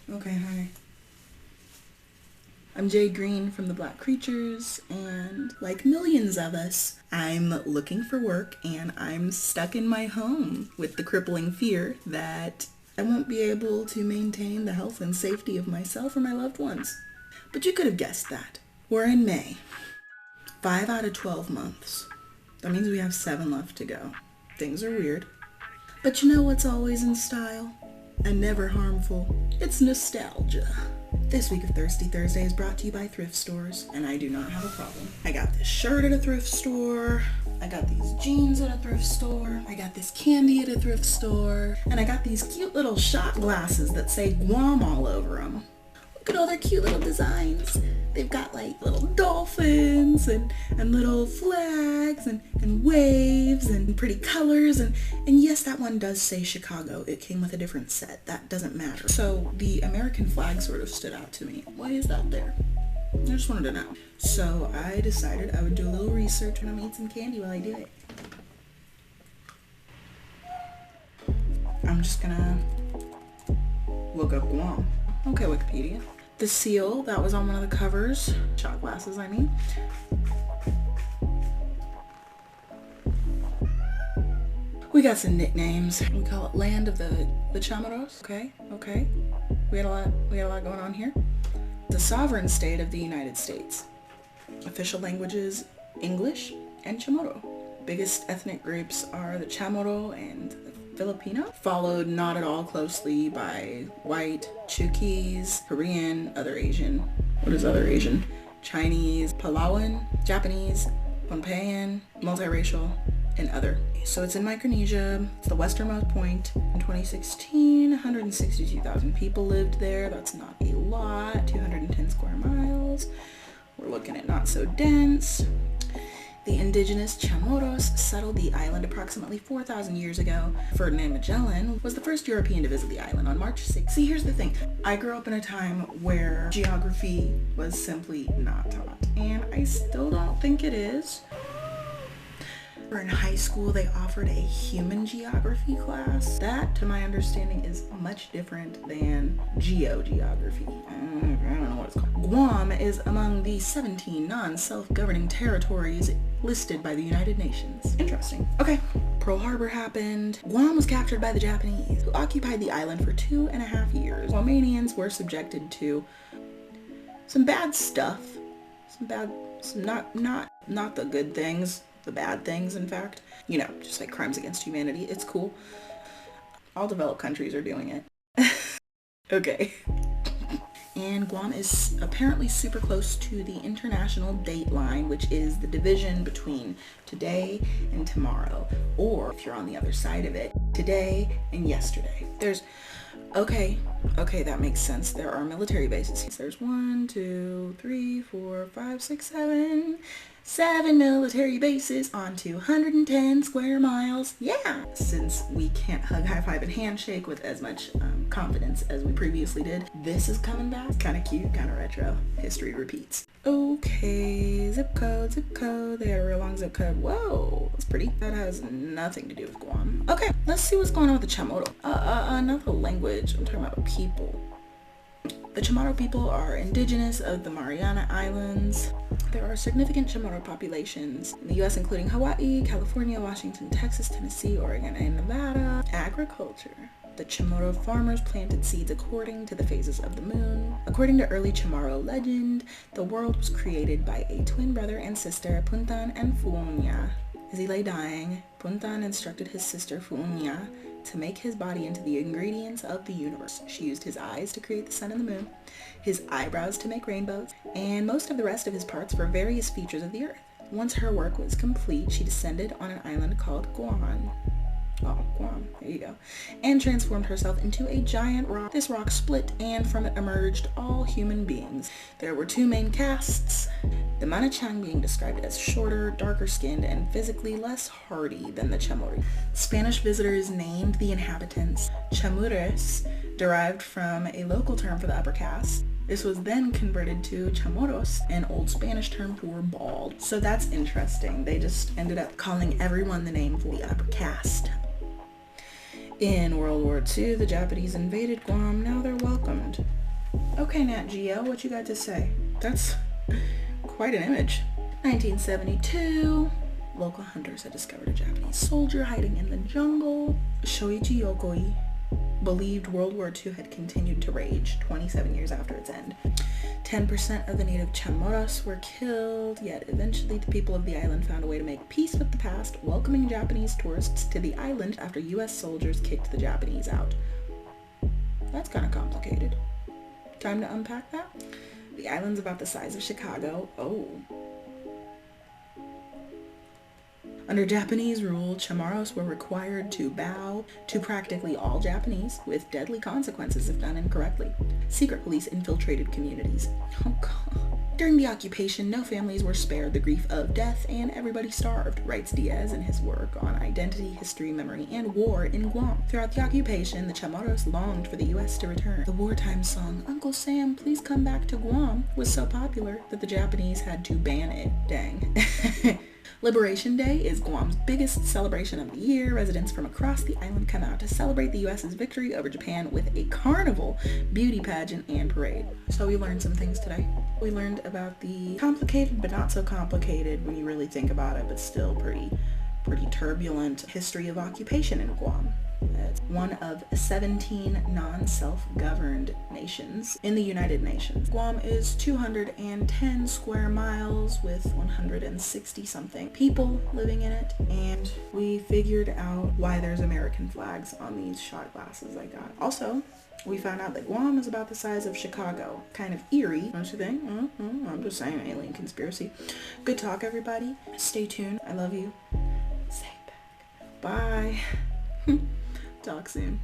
Okay, hi. I'm Jade Green from the Black Creatures, and like millions of us, I'm looking for work and I'm stuck in my home with the crippling fear that I won't be able to maintain the health and safety of myself or my loved ones. But you could have guessed that. We're in May. 5 out of 12 months. That means we have 7 left to go. Things are weird. But you know what's always in style? And never harmful. It's nostalgia. This week of Thirsty Thursday is brought to you by thrift stores, and I do not have a problem. I got this shirt at a thrift store, I got these jeans at a thrift store, I got this candy at a thrift store, and I got these cute little shot glasses that say Guam all over them. Look at all their cute little designs. They've got like little dolphins and little flags and waves and pretty colors and yes, that one does say Chicago. It came with a different set. That doesn't matter. So the American flag sort of stood out to me. Why is that there? I just wanted to know. So I decided I would do a little research and I'll eat some candy while I do it. I'm just gonna look up Guam. Okay, Wikipedia. The seal that was on one of the covers, shot glasses I mean. We got some nicknames. We call it Land of the Chamorros. Okay. We had a lot going on here. The sovereign state of the United States. Official languages, English and Chamorro. Biggest ethnic groups are the Chamorro and the Filipino, followed not at all closely by white, Chukis, Korean, other Asian. What is other Asian? Chinese, Palawan, Japanese, Pohnpeian, multiracial, and other. So it's in Micronesia. It's the westernmost point. In 2016, 162,000 people lived there. That's not a lot. 210 square miles. We're looking at not so dense. The indigenous Chamorros settled the island approximately 4,000 years ago. Ferdinand Magellan was the first European to visit the island on March 6th. See, here's the thing. I grew up in a time where geography was simply not taught, and I still don't think it is. In high school, they offered a human geography class. That, to my understanding, is much different than geography. I don't know what it's called. Guam is among the 17 non-self-governing territories listed by the United Nations. Interesting. Okay. Pearl Harbor happened. Guam was captured by the Japanese, who occupied the island for 2.5 years. Guamanians were subjected to some bad stuff. Not the good things. The bad things, in fact. You know, just like crimes against humanity. It's cool. All developed countries are doing it. Okay. And Guam is apparently super close to the international date line, which is the division between today and tomorrow. Or, if you're on the other side of it, today and yesterday. Okay, that makes sense. There are military bases. There's 1, 2, 3, 4, 5, 6, 7 military bases on 210 square miles. Yeah! Since we can't hug, high five, and handshake with as much confidence as we previously did, this is coming back. Kind of cute, kind of retro. History repeats. Okay, zip code. They had a real long zip code. Whoa, that's pretty. That has nothing to do with Guam. Okay, let's see what's going on with the Chamorro. Not the language, I'm talking about people. The Chamorro people are indigenous of the Mariana Islands. There are significant Chamorro populations in the U.S., including Hawaii, California, Washington, Texas, Tennessee, Oregon, and Nevada. Agriculture. The Chamorro farmers planted seeds according to the phases of the moon. According to early Chamorro legend, the world was created by a twin brother and sister, Puntan and Fuunya. As he lay dying, Puntan instructed his sister Fuunya to make his body into the ingredients of the universe. She used his eyes to create the sun and the moon, his eyebrows to make rainbows, and most of the rest of his parts for various features of the earth. Once her work was complete, she descended on an island called Guam. Oh, Guam, there you go. And transformed herself into a giant rock. This rock split, and from it emerged all human beings. There were 2 main castes, the Manachang being described as shorter, darker skinned, and physically less hardy than the Chamorro. Spanish visitors named the inhabitants Chamures, derived from a local term for the upper caste. This was then converted to Chamorros, an old Spanish term for bald. So that's interesting. They just ended up calling everyone the name for the upper caste. In World War II, the Japanese invaded Guam. Now they're welcomed. Okay, Nat Geo, what you got to say? That's quite an image. 1972. Local hunters had discovered a Japanese soldier hiding in the jungle. Shoichi Yokoi believed World War II had continued to rage 27 years after its end. 10% of the native Chamorros were killed, yet eventually the people of the island found a way to make peace with the past, welcoming Japanese tourists to the island after US soldiers kicked the Japanese out. That's kind of complicated. Time to unpack that? The island's about the size of Chicago. Oh. Under Japanese rule, Chamorros were required to bow to practically all Japanese, with deadly consequences if done incorrectly. Secret police infiltrated communities. Oh god. During the occupation, no families were spared the grief of death, and everybody starved, writes Diaz in his work on identity, history, memory, and war in Guam. Throughout the occupation, the Chamorros longed for the U.S. to return. The wartime song, Uncle Sam, Please Come Back to Guam, was so popular that the Japanese had to ban it. Dang. Liberation Day is Guam's biggest celebration of the year. Residents from across the island come out to celebrate the U.S.'s victory over Japan with a carnival, beauty pageant, and parade. So we learned some things today. We learned about the complicated but not so complicated when you really think about it, but still pretty turbulent history of occupation in Guam. It's one of 17 non-self-governed nations in the United Nations. Guam is 210 square miles with 160 something people living in it, and we figured out why there's American flags on these shot glasses I got. Also, we found out that Guam is about the size of Chicago. Kind of eerie, don't you think? I'm just saying, alien conspiracy. Good talk, everybody. Stay tuned. I love you. Say it back. Bye. Talk soon.